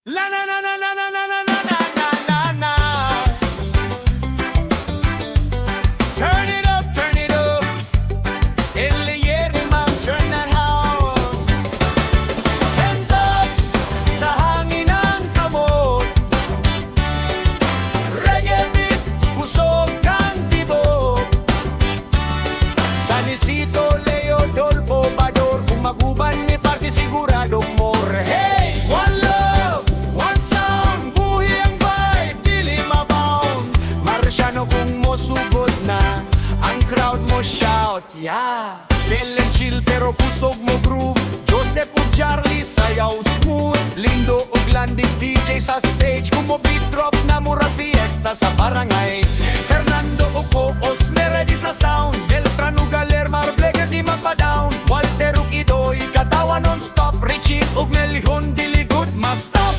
La na na na na na na na na na na na. Turn it up, turn it up. Enleyer Production that house. Hands up sa hangin ang kamot. Reggae beat, busog kang tibok. Sanisito, Leo, Dolpo, Bador. Kung maguban ni party siguradong more. Hey! One love, one sound. Buhi ang vibe, dili mabound. Marciano kung mo sugod na, ang crowd mo shout, yeah. Bell and chill pero pusog mo groove. Joseph ug Charlie sayaw smooth. Lindo ug Landix DJ sa stage. Kung mo beat drop na mura fiesta sa barangay. Fernando ug Coos ready sa sound. Beltran ug Galer Marbleger di mapadown. Walter ug Idoy katawa non-stop. Richie ug Melhon dili good ma-stop.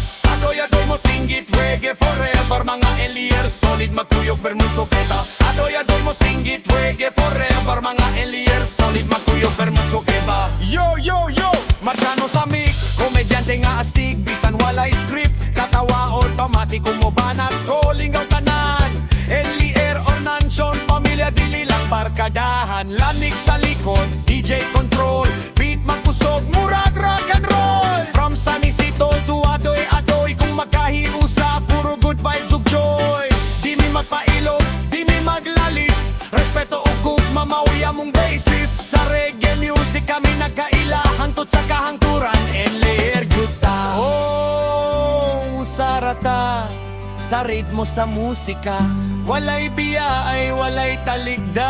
Adoy mo singgit reggae forever. Mga Enleyer solid magkuyog bermud soketa. Adoy mo singgit reggae forever. Mga Enleyer solid magkuyog bermud soketa. Yo yo yo, Marciano sa mic, komedyante nga astig. Bisan walay script, katawa automatic. Kung mo banat ko, lingaw tanan. Enleyer or Nanchon, pamilya dili lang barkadahan. Lanik sa likod, DJ control. Beat magkusog, murag rock and roll. From Sanisito to Adoy, kung magkahiusa, puro good vibes ug joy. Di mi magpailog, di mi maglalis. Respeto ug gugma mauya mong basis. Sa reggae music kami nagkaila, hangtod sa kahangturan. Enleyer good ta. Oh, sarata sa ritmo sa musika. Walay biya ay walay taligdan.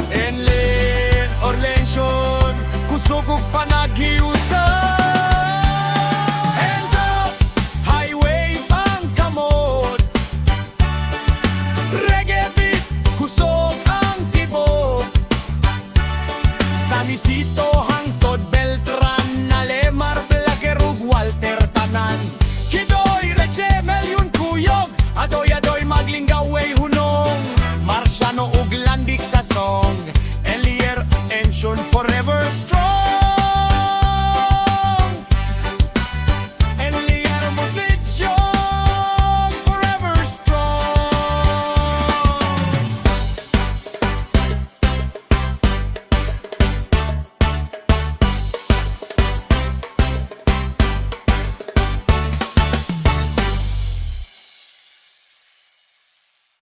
Enleyer or Lension, kusog ug panaghiusa. Hands up, high wave ang kamot. Reggae beat, kusog ang tibok. Sanisito hangtod Beltran, Nalemar, Blacker ug Walter tanan. Kidoy, Reche, Melyon, Kuyog. Adoy maglinggaw way hunong. Marciano ug Landix sa song. Enleyer, Ension forever strong.